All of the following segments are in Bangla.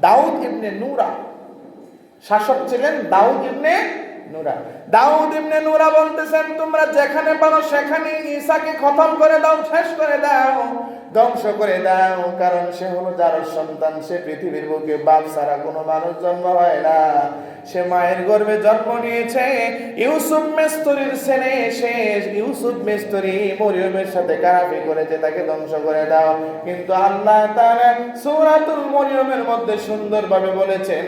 দাউদ ইবনে নূরা শাসক ছিলেন, দাউদ ইবনে নূরা। দাউদ ইবনে নূরা বলতেছেন, তোমরা যেখানে পারো সেখানে ঈসাকে খতম করে দাও, শেষ করে দাও, ধ্বংস করে দাও, কারণ সে হলো যার সন্তান। সে পৃথিবীর বুকে বাপ ছাড়া কোনো মানুষ জন্ম হয় না। সে মায়ের গর্ভে জন্ম নিয়েছে। ইউসুফ মেস্তরির ছেলে, সে ইউসুফ মেস্তরি মরিয়মের সাথে কারাফি করেছে, তাকে ধ্বংস করে দাও। কিন্তু আল্লাহ তাআলা সূরাতুল মরিয়মের মধ্যে সুন্দরভাবে বলেছেন,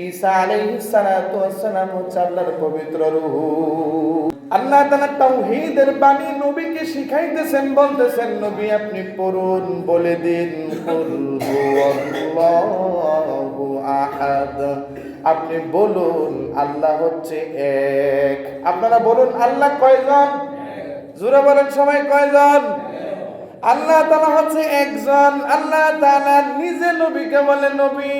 ঈসা আলাইহিস সালাতু ওয়াস সালাম হচ্ছে আল্লাহর পবিত্র রূহ। আল্লাহ তাআলা তাওহীদের বাণী নবীকে শিখাইতেছেন, বলতেছেন, নবী আপনি পড়ুন, বলে দিন কুল হুয়াল্লাহু আহাদ। আপনি বলুন আল্লাহ হচ্ছে এক। আপনারা বলুন আল্লাহ কয়জন? জোরে বলেন সবাই, কয়জন? আল্লাহ তাআলা হচ্ছে একজন। আল্লাহ তাআলা নিজে নবীকে বলে, নবী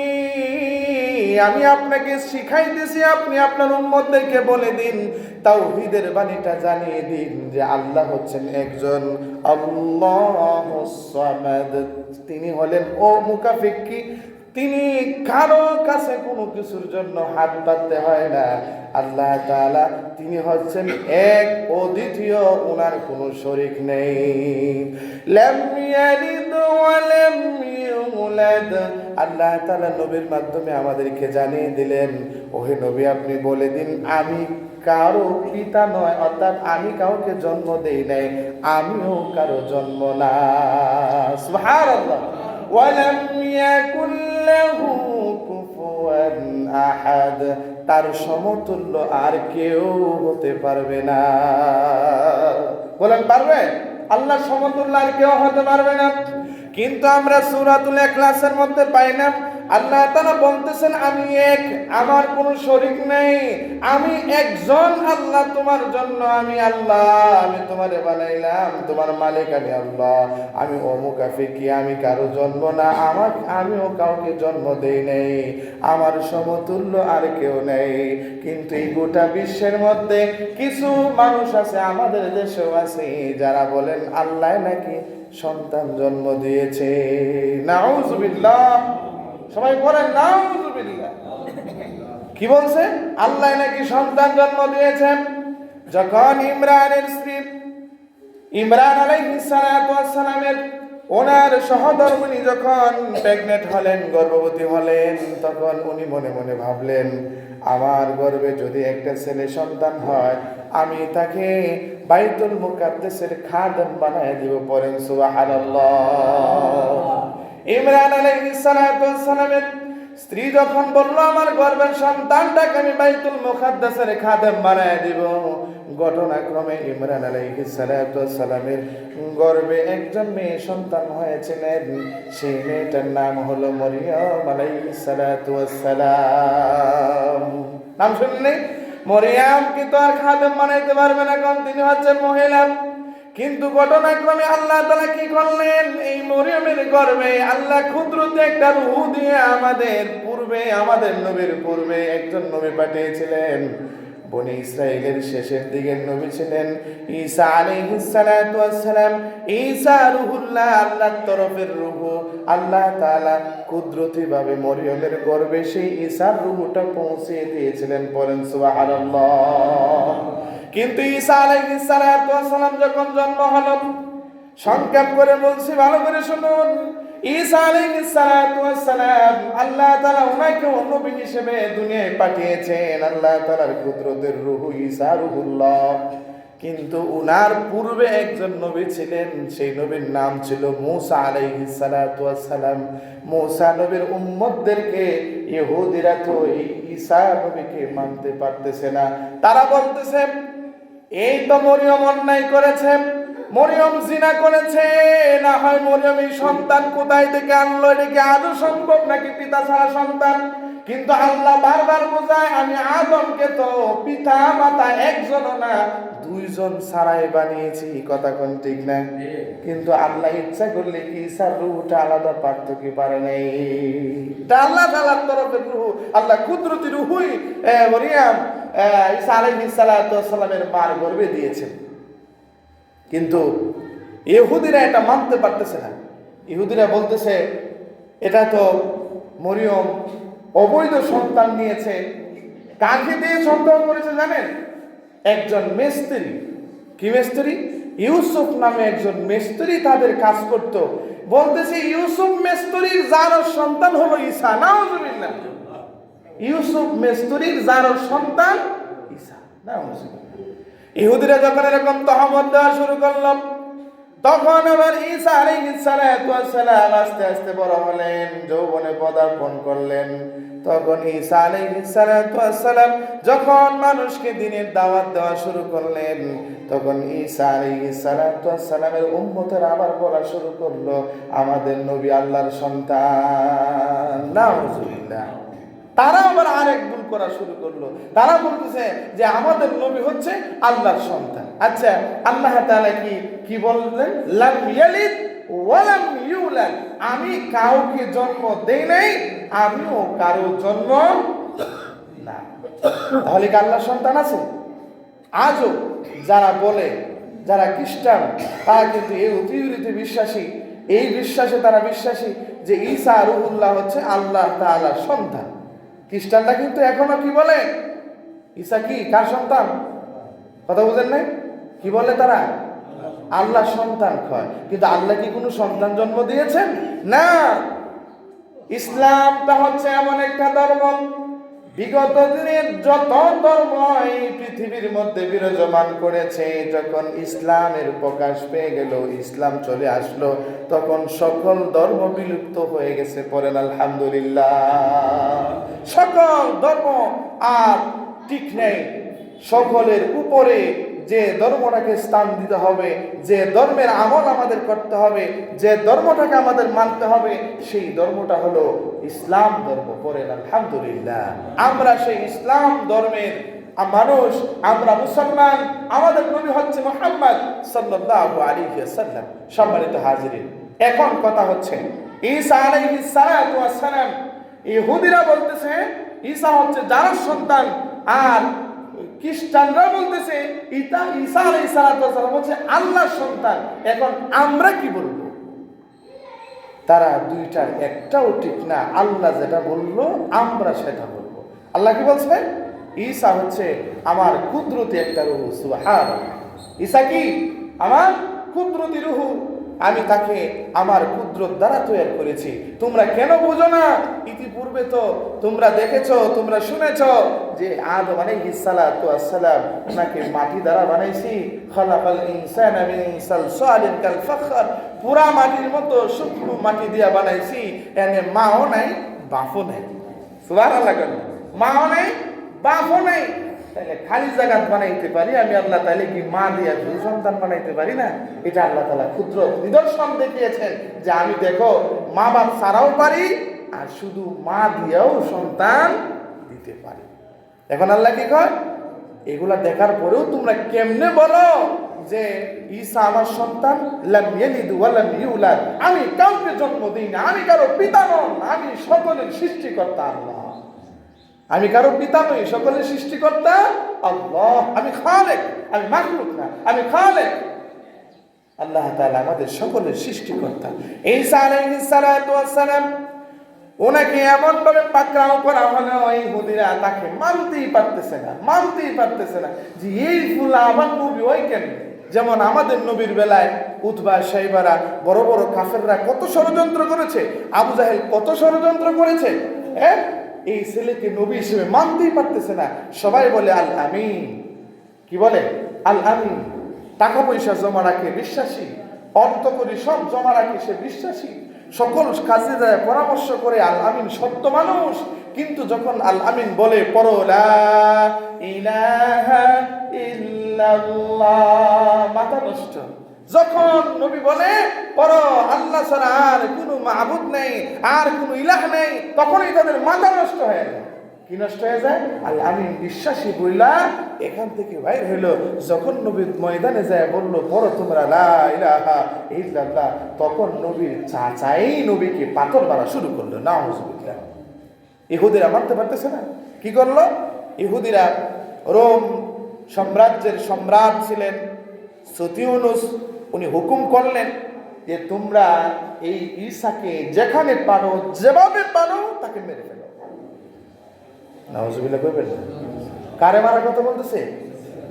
আমি আপনাকে শিখাইতেছি, আপনি আপনার উম্মতদেরকে বলে দিন, তাওহীদের বাণীটা জানিয়ে দিন যে আল্লাহ হচ্ছেন একজন। আল্লাহুস সামাদ, তিনি হলেন ও মুকাফিক্কি, তিনি কারো কাছে কোনো কিছুর জন্য হাত পাততে হয় না। আল্লাহ তাআলা তিনি হচ্ছেন এক, অদ্বিতীয়, ওনার কোনো শরীক নেই। লাম ইয়ালিদ ওয়া লাম ইউলাদ। আল্লাহ তাআলা নবীর মাধ্যমে আমাদেরকে জানিয়ে দিলেন, ওহে নবী আপনি বলে দিন আমি কারো পিতা নয়, অর্থাৎ আমি কাউকে জন্ম দেই নাই, আমিও কারো জন্ম না। সুবহানাল্লাহ। ওয়ালাম ইয়াকুল লাহু কুফুয়ান আহাদ, তার সমতুল্য আর কেউ হতে পারবে না। বলেন পারবে? আল্লাহর সমতুল্য আর কেউ হতে পারবে না। কিন্তু আমরা সূরাতুল ইখলাসের মধ্যে পাই না, আল্লাহ তাআলা বলতেছেন আমি এক, আমার কোনো শরীক নেই, আমি একজন আল্লাহ, তোমার জন্য আমি আল্লাহ, আমি তোমারে বানাইলাম, তোমার মালিক আমি আল্লাহ, আমি অমুকাফিকি, আমি কারো জন্ম না, আমিও কাউকে জন্ম দেই নাই, আমার সমতুল্য আর কেউ নেই। কিন্তু এই গোটা বিশ্বের মধ্যে কিছু মানুষ আছে, আমাদের দেশেও আছে, যারা বলেন আল্লাহ নাকি সন্তান জন্ম দিয়েছে। নাউযুবিল্লাহ, সবাই বলেন নাউযুবিল্লাহ। কি বলছে? আল্লাহ নাকি সন্তান জন্ম দিয়েছেন। যখন ইমরানের স্ত্রী ইমরান আলাইহিস সালাতু ওয়াস সালামের ওনার সহধর্মিণী যখন প্রেগনেন্ট হলেন, গর্ভবতী হলেন, তখন উনি মনে মনে ভাবলেন, আমার গর্ভে যদি একটা ছেলে সন্তান হয়, আমি তাকে বাইতুল মুকাদ্দাসের খাদেম বানায় দিব। পড়েন সুবহানাল্লাহ। ইমরান আলাইহিস সালাতু ওয়াস সালামের স্ত্রী যখন বলল, আমার গর্ভের সন্তানটাকে আমি বাইতুল মুকাদ্দাসের খাদেম বানায় দিব, ঘটনাক্রমে ইমরান আলাইহিস সালাতু ওয়াস সালামের গর্ভে একজন মেয়ে সন্তান হয়েছিলেন। সেই মেয়েটার নাম হলো মরিয়ম আলাইহিস সালাতু ওয়াস সালাম। নাম শুনলে? মরিয়ম কিন্তু আর খাদেম বানাইতে পারবে না, কারণ তিনি হচ্ছেন মহিলা। কিন্তু ঘটনাক্রমে আল্লাহ তাআলা কি করলেন, এই মরিয়মের গর্ভে আল্লাহ কুদরতে একটা রূহ দিয়ে আমাদের নবীর পূর্বে একজন নবী পাঠিয়েছিলেন। বনি ইসরাইলের শেষের দিকের নবী ছিলেন ঈসা আলাইহিস সালাতু ওয়াস সালাম। ঈসা রূহুল্লাহ, আল্লাহর তরফের রূহ। আল্লাহ তাআলা কুদরতি ভাবে মরিয়মের গর্ভে সেই ঈসার রূহটা পৌঁছে দিয়েছিলেন। পড়েন সুবহানাল্লাহ। কিন্তু ঈসা আলাইহিস সালাতু ওয়াস সালাম যখন জন্ম হলো, সংক্ষেপ করে বলছি, ভালো করে শুনুন, ঈসা আলাইহিস সালাতু ওয়াস সালাম আল্লাহ তাআলা ওনাকে নবী হিসেবে দুনিয়ায় পাঠিয়েছেন। আল্লাহ তাআলার কুদরতের রূহ ঈসা রূহুল্লাহ। কিন্তু উনার পূর্বে একজন নবী ছিলেন, সেই নবীর নাম ছিল মূসা আলাইহিস সালাতু ওয়াস সালাম। মূসা নবীর উম্মতদেরকে ইহুদিরা তো এই ঈসা নবীকে মানতে পারতেছে না। তারা বলতেছে, এই তো মরিয়ম অন্যায় করেছে, মরিয়ম জিনা করেছে, না হয় মরিয়ম এই সন্তান কোথায় থেকে আনলো, এটা কি আদৌ সম্ভব নাকি পিতা ছাড়া সন্তান? কিন্তু আল্লাহ বারবার বোঝায়, আমি আদমকে তো পিতা মাতা একজনও না, দুইজন ছাড়াই বানিয়েছি। কথা কোন ঠিক না? কিন্তু আল্লাহ ইচ্ছা করলে কি ঈসার রূহটা আলাদা পারত কি? পারে নাই। এটা আল্লাহ তাআলার তরফের রূহ, আল্লাহ কুদরতি রূহই মরিয়ম ঈসা আলাইহিস সালাতু ওয়াস সালামের মার গর্ভে দিয়েছেন। কিন্তু ইহুদিরা এটা মানতে পারতেছে না। ইহুদিরা বলতেছে, এটা তো মরিয়ম অবৈধ সন্তান নিয়েছে। কাকে দিয়ে সন্তান করেছে জানেন? একজন মিস্ত্রি। কি মিস্ত্রি? ইউসুফ নামে একজন মিস্ত্রি তাদের কাজ করত। বলতেছে ইউসুফ মিস্ত্রির যার সন্তান হলো ঈসা। নাউজুবিল্লাহ। ইউসুফ মিস্ত্রির যার সন্তান ঈসা। নাউজুবিল্লাহ। ইহুদিরা যখন এরকম তহমত দেওয়া শুরু করল, তখন আবার ঈসা আলাইহিস সালাম আস্তে আস্তে বড় হলেন, যৌবনে পদার্পণ করলেন। তখন ঈসা আলাইহিস সালাম যখন মানুষকে দ্বীনের দাওয়াত দেওয়া শুরু করলেন, তখন ঈসা আলাইহিস সালামের উম্মতেরা আবার বলা শুরু করলো, আমাদের নবী আল্লাহর সন্তান। নাউজুবিল্লাহ। তারা আবার আরেক ভুল করা শুরু করলো। তারা বলতেছে যে আমাদের নবী হচ্ছে আল্লাহর সন্তান। আচ্ছা, আল্লাহ তাআলা কি বললেন? লাম ইয়ালিদ ওয়া লাম ইউলাদ। আমি কাউকে জন্ম দেই নাই, আমিও কারো জন্ম না। তাহলে কি আল্লাহর সন্তান আছে? আজও যারা বলে, যারা খ্রিস্টান, তারা কিন্তু এই থিওরিতে বিশ্বাসী। এই বিশ্বাসে তারা বিশ্বাসী যে ঈসা রুহুল্লাহ হচ্ছে আল্লাহ তাআলার সন্তান। খ্রিস্টানরা কিন্তু এখনো কি বলে? ঈসা কি কার সন্তান? কথা বুঝেন নাই? কি বলে তারা? আল্লাহ সন্তান কয়। কিন্তু আল্লাহ কি কোনো সন্তান জন্ম দিয়েছেন? না। ইসলামটা হচ্ছে এমন একটা ধর্ম, বিগত দিনের যত ধর্ম এই পৃথিবীর মধ্যে বিরাজমান করেছে, যখন ইসলামের প্রকাশ পেয়ে গেল, ইসলাম চলে আসলো, তখন সকল ধর্ম বিলুপ্ত হয়ে গেছে। পড়েন আলহামদুলিল্লাহ। সকল ধর্ম আর ঠিক নেই। সকলের উপরে যে ধর্মটাকে স্থান দিতে হবে, যে ধর্মের আমল আমাদের করতে হবে, যে ধর্মটাকে আমাদের মানতে হবে, সেই ধর্মটা হলো ইসলাম ধর্ম। পড়েন আলহামদুলিল্লাহ। আমরা সেই ইসলাম ধর্মের মানুষ, আমরা মুসলমান। আমাদের নবী হচ্ছে মুহাম্মদ সাল্লাল্লাহু আলাইহি ওয়াসাল্লাম। সম্মানিত হাজিরিন, এখন কথা হচ্ছে ঈসা আলাইহিস সালাম। ইহুদিরা বলতেছে ঈসা হচ্ছে যার সন্তান, আর খ্রিস্টানরা বলতেছে ঈসা আলাইহিস সালাম হচ্ছে আল্লাহর সন্তান। এখন আমরা কি বলবো? তারা দুইটার একটাও ঠিক না। আল্লাহ যেটা বললো আমরা সেটা বলবো। আল্লাহ কি বলছে? ঈসা হচ্ছে আমার কুদরতি একটা রূহ। সুবহানাল্লাহ। ঈসা কি আমার কুদরতি রূহ, আমি তাকে আমার কুদরত দ্বারা তৈরি করেছি। তোমরা কেন বুঝো না? ইতিপূর্বে তো তোমরা দেখেছো, তোমরা শুনেছো যে আদম আলাইহিস সালাম ওনাকে মাটি দ্বারা বানাইছি। খালাকাল ইনসানা মিন সালসালিন কাল ফাখর। পুরা মাটির মতো শুকনো মাটি দিয়া বানাইছি। এনে মাও নাই, বাপও নাই। সুবহানাল্লাহ। মাও নাই, বাপও নাই। তাহলে খালি জায়গা বানাইতে পারি আমি আল্লাহ, তাহলে কি মা দিয়া দুই সন্তান বানাইতে পারি না? এটা আল্লাহ তাআলা ক্ষুদ্র নিদর্শন দেখিয়েছেন যে আমি দেখো মা বাপ ছাড়াও পারি, আর শুধু মা দিয়েও সন্তান দিতে পারি। এখন আল্লাহ কি কয়? এগুলা দেখার পরেও তোমরা কেমনে বলো যে ঈসা আমার সন্তান? লাম ইয়ালিদ ওয়া লাম ইউলাদ। আমি কাউকে জন্ম দিই না, আমি কারো পিতা নন, আমি সকলের সৃষ্টিকর্তা আল্লাহ। আমি কারো পিতা নই, সকলের সৃষ্টিকর্তা আল্লাহ। আমি খালেক, আমি মাখলুক না, আমি খালেক। আল্লাহ তাআলা আমাদের সকলের সৃষ্টিকর্তা। ঈসা আলাইহিস সালাম ওনাকে এমন ভাবে পাকড়াও করা হলো, ইহুদিরা তাকে মানতেই পারতেছে না যে এই ফুলা আবার নবী হয় কেন? যেমন আমাদের নবীর বেলায় উতবা সাইবারা বড় বড় কাফেররা কত ষড়যন্ত্র করেছে, আবু জাহেল কত ষড়যন্ত্র করেছে। এই ছেলেকে নবী হিসেবে মানতেই পারতেছে না। সবাই বলে আল আমিন। কি বলে? আল আমিন। টাকা পয়সা জমা রাখে বিশ্বাসী, অর্থ করি সব জমা রাখে সে বিশ্বাসী, সকল কাজে যায় পরামর্শ করে আল আমিন, সত্য মানুষ। কিন্তু যখন আল আমিন বলে পড়ো লা ইলাহা ইল্লাল্লাহ, মাথা নষ্ট। যখন নবী বলে পড়ো আল্লাহ ছাড়া আর কোনো মাবুদ নেই, আর কোনো ইলাহ নেই, তখনই তাদের মাথা নষ্ট হয়ে যায়। কি নষ্ট হয়ে যায়? আল আমিন বিশ্বাসী বইলা এখান থেকে বাইর হইলো। যখন নবী ময়দানে যায় বললো পড়ো তোমরা লা ইলাহা ইল্লাল্লাহ, তখন নবীর চাচাই নবীকে পাথর মারা শুরু করলো। নাউজুবিল্লাহ। ইহুদিরা মানতে পারতেছে না। কি করলো? ইহুদিরা রোম সাম্রাজ্যের সম্রাট ছিলেন সুতিউনুস, উনি হুকুম করলেন যে তোমরা এই ঈসাকে যেখানে পারো যেভাবে পারো তাকে মেরে ফেলো। নাউজুবিল্লাহ কইবেন না। কারে মারার কথা বলতেছে?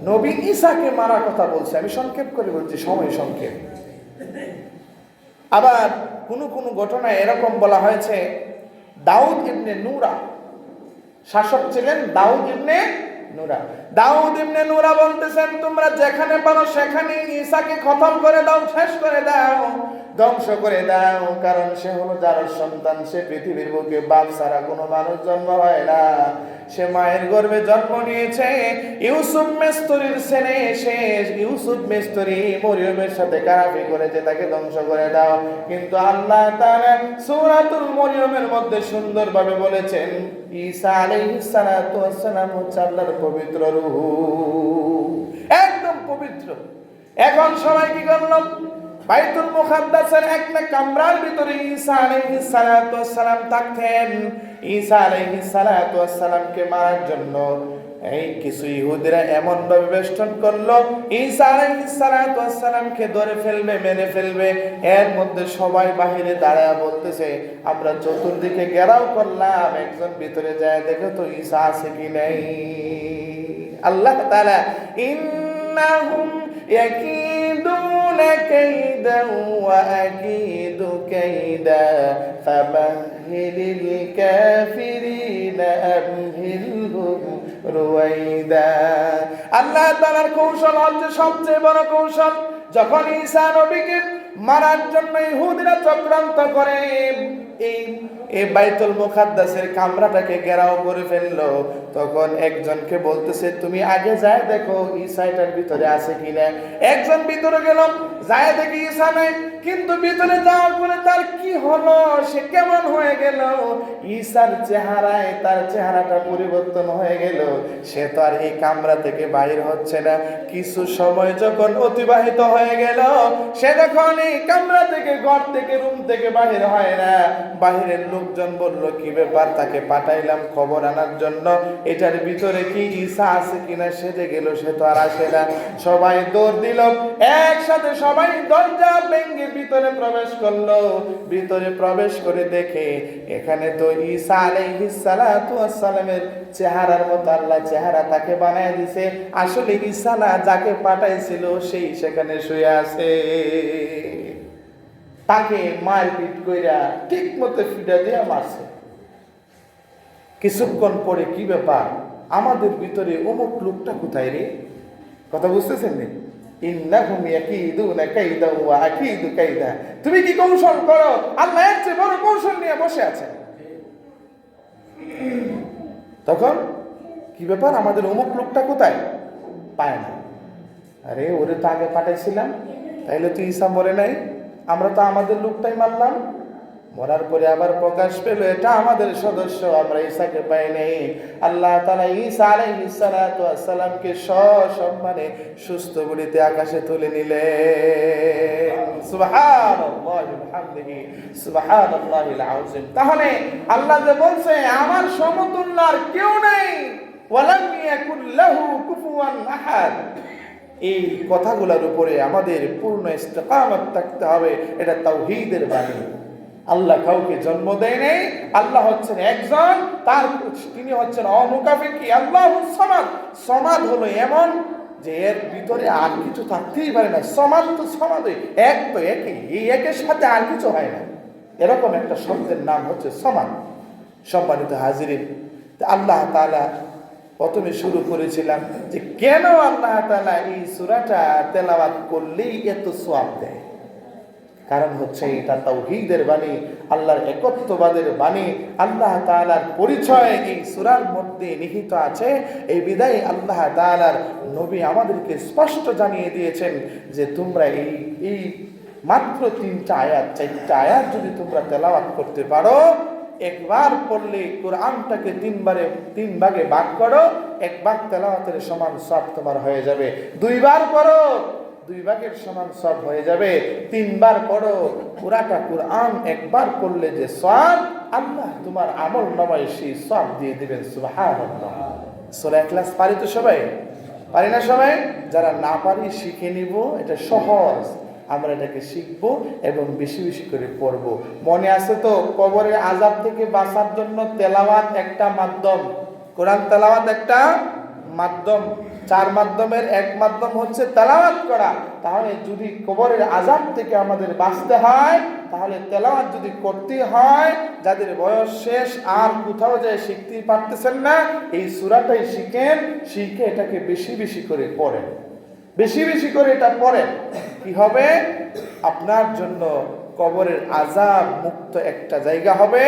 নবী ঈসাকে মারার কথা বলছে। আমি সংক্ষেপ করে বলছি, সময় সংক্ষেপ। আবার কোন ঘটনায় এরকম বলা হয়েছে, দাউদ ইবনে নূরা শাসক ছিলেন। দাউদ ইবনে নূরা বলতেছেন, তোমরা যেখানে পারো সেখানে ঈসাকে খতম করে দাও, শেষ করে দাও, ধ্বংস করে দাও। কারণ সে হলো যার সন্তান, সে পৃথিবীর বুকে বাপ ছাড়া কোনো মানুষ জন্ম হয় না। সে মায়ের গর্ভে জন্ম নিয়েছে। ইউসুফ মেস্তরির ছেলে, সে ইউসুফ মেস্তরি মরিয়মের সাথে কারাফি করেছে, তাকে ধ্বংস করে দাও। কিন্তু আল্লাহ তাআলা সূরাতুল মরিয়মের মধ্যে সুন্দরভাবে বলেছেন, ঈসা আলাইহিস সালাতু ওয়াস সালাম হচ্ছে আল্লাহর পবিত্র রূহ, একদম পবিত্র। এখন সবাই কি করলো? বাইতুল মুকাদ্দাসের একটা কামরার ভিতরে ঈসা আলাইহিস সালাতু ওয়াস সালাম থাকতেন। ঈসা আলাইহিস সালাতু ওয়াস সালামকে মারার জন্য এই কিছু ইহুদিরা এমন ভাবে বেষ্টন করলো, ঈসা আলাইহিস সালাতু ওয়াস সালামকে ধরে ফেলবে, মেরে ফেলবে। এর মধ্যে সবাই বাহিরে দাঁড়ায় বলতেছে, আমরা চতুর্দিকে ঘেরাও করলাম, একজন ভিতরে যায় দেখো তো ঈসা আছে কি নাই। আল্লাহ তাআলা ইন্নাহুম ইয়াকিদুনা কাইদান ওয়া আকিদু কাইদা ফামাহিলিল কাফিরিনা আমহিলহুম রুয়াইদা। আল্লাহ তাআলার কৌশল হচ্ছে সবচেয়ে বড় কৌশল। যখন ঈসা নবীকে মারার জন্য ইহুদিরা চক্রান্ত করে, এই বাইতুল মুকাদ্দাসের কামরাটাকে ঘেরাও করে ফেললো, তখন একজনকে বলতেছে, তুমি আগে যায় দেখো ঈসা এটার ভিতরে আছে কিনা। একজন ভিতরে গেল, যায় দেখি ঈসা নাই। কিন্তু ভিতরে যাওয়ার পরে তার কি হলো, সে কেমন হয়ে গেল, ঈসার চেহারায় তার চেহারাটা পরিবর্তন হয়ে গেল। সে তো আর এই কামরা থেকে বাহির হচ্ছে না। কিছু সময় যখন অতিবাহিত হয়ে গেল, সে যখন এই কামরা থেকে, ঘর থেকে, রুম থেকে বাহির হয় না। বাহিরের লোকজন বলল, কি ব্যাপার, তাকে পাঠাইলাম খবর আনার জন্য, এটার ভিতরে কি ঈসা আছে কিনা। সেজে গেল, সে তো আর আসে না। সবাই দৌড় দিল, একসাথে সবাই দরজা ভেঙে ভিতরে প্রবেশ করলো। ভিতরে প্রবেশ করে দেখে এখানে তো ঈসা আলাইহিস সালাতু ওয়াস সালামের চেহারার মতো আল্লাহ চেহারা তাকে বানায় দিছে। আসলে ঈসা না, যাকে পাঠাইছিল সেই সেখানে শুয়ে আছে। তাকে মারপিট কইরা ঠিক মতো ফিডা দিয়া মারছে। কিছুক্ষণ পরে, কি ব্যাপার, আমাদের ভিতরে অমুক লোকটা কোথায় রে? কথা বুঝতেছেন নি? ইন্নাহুম ইয়াকিদুনা কাইদা ওয়া আকিদু কাইদা। তুমি কি কৌশল করো, আল্লাহ এর চেয়ে বড় কৌশল নিয়ে বসে আছেন। তখন কি ব্যাপার, আমাদের অমুক লোকটা কোথায়? পায় না। আরে ওরে তো আগে পাঠাইছিলাম, তাইলে তো ঈসা মরে নাই, আমরা তো আমাদের লোকটাই মারলাম। মরার পরে আবার প্রকাশ পেল এটা আমাদের সদস্য, আমরা ঈসাকে পাই নাই। আল্লাহ তাআলা ঈসা আলাইহিস সালাতু ওয়াস সালামকে সসম্মানে সুস্থ বলিতে আকাশে তুলে নিলেন। সুবহানাল্লাহি ওয়া বিহামদিহি সুবহানাল্লাহিল আযীম। তাহলে আল্লাহ যে বলছে আমার সমতুল্য আর কেউ নেই, ওয়ালাম ইয়াকুল লাহু কুফুয়ান আহাদ, এই কথাগুলোর উপরে আমাদের পূর্ণ ইস্তেকামত থাকতে হবে। এটা তাওহীদের বাণী। আল্লাহ কাউকে জন্ম দেয় নাই, আল্লাহ হচ্ছেন একজন, তার তিনি হচ্ছেন অমুখাপেক্ষী। আল্লাহুস সামাদ। সামাদ হলো এমন যে এর ভিতরে আর কিছু থাকতেই পারে না। সামাদ তো সামাদই, এক তো একই, এই একের সাথে আর কিছু হয় না। এরকম একটা শব্দের নাম হচ্ছে সামাদ। সম্মানিত হাজিরিন, আল্লাহ তাআলা প্রথমে শুরু করেছিলাম যে কেন আল্লাহ তাআলা এই সূরাটা তেলাওয়াত করলেই এত সওয়াব দেয়। কারণ হচ্ছে এটা তাওহীদের বাণী, আল্লাহর একত্ববাদের বাণী, আল্লাহ তাআলার পরিচয় এই সূরার মধ্যে নিহিত আছে। এই বিধায় আল্লাহ তাআলার নবী আমাদেরকে স্পষ্ট জানিয়ে দিয়েছেন যে তোমরা এই মাত্র 3টা আয়াত, 4টা আয়াত যদি তোমরা তেলাওয়াত করতে পারো, একবার পড়লে কোরআনটাকে 3 ভাগে ভাগ করো, 1 ভাগ তেলাওয়াতের সমান সওয়াব তোমার হয়ে যাবে। 2 বার পড়ো, 2 ভাগের সমান সওয়াব হয়ে যাবে। 3 বার পড়ো, পুরাটা কোরআন একবার পড়লে যে সওয়াব, আল্লাহ তোমার আমল নামায় সেই সওয়াব দিয়ে দিবেন। সুবহানাল্লাহ। সূরা ইখলাস পারি তো সবাই? পারি না সবাই? যারা না পারি শিখে নিব, এটা সহজ। আমরা এটাকে শিখবো এবং বেশি বেশি করে পড়বো। মনে আছে তো, কবরের আযাব থেকে বাঁচার জন্য তেলাওয়াত একটা মাধ্যম, কোরআন তেলাওয়াত একটা মাধ্যম, 4 মাধ্যমের এক মাধ্যম হচ্ছে তেলাওয়াত করা। তাহলে যদি কবরের আযাব থেকে আমাদের বাঁচতে হয়, তাহলে তেলাওয়াত যদি করতে হয়, যাদের বয়স শেষ আর কোথাও যায় শিখতেই পারতেছেন না, এই সূরাটাই শিখেন, শিখে এটাকে বেশি বেশি করে পড়েন, বেশি বেশি করে এটা পড়েন। কি হবে? আপনার জন্য কবরের আযাব মুক্ত একটা জায়গা হবে,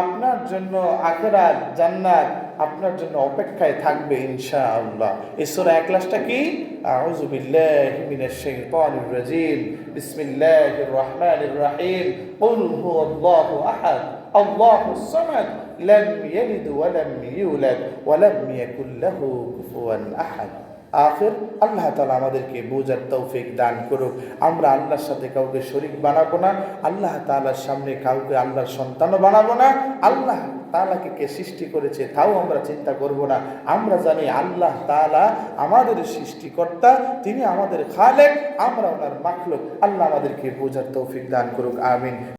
আপনার জন্য আখিরাত জান্নাত আপনার জন্য অপেক্ষায় থাকবে ইনশাআল্লাহ। এই সূরা ইখলাসটা কি? আউযু বিল্লাহি মিনাশ শাইতানির রাজীম, বিসমিল্লাহির রহমানির রহিম, কুল হুয়াল্লাহু আহাদ, আল্লাহুস সামাদ, লাম ইয়ালিদ ওয়া লাম ইউলাদ ওয়া লাম ইয়াকুল লাহু কুফুয়ান আহাদ। আখির আল্লাহ তাআলা আমাদেরকে বুঝার তৌফিক দান করুক। আমরা আল্লাহর সাথে কাউকে শরীক বানাবো না, আল্লাহ তাআলার সামনে কাউকে আল্লাহর সন্তানও বানাবো না। আল্লাহ তাআলাকে কে সৃষ্টি করেছে তাও আমরা চিন্তা করব না। আমরা জানি আল্লাহ তাআলা আমাদের সৃষ্টিকর্তা, তিনি আমাদের খালেক, আমরা ওনার মাখলুক। আল্লাহ আমাদেরকে বুঝার তৌফিক দান করুক, আমিন।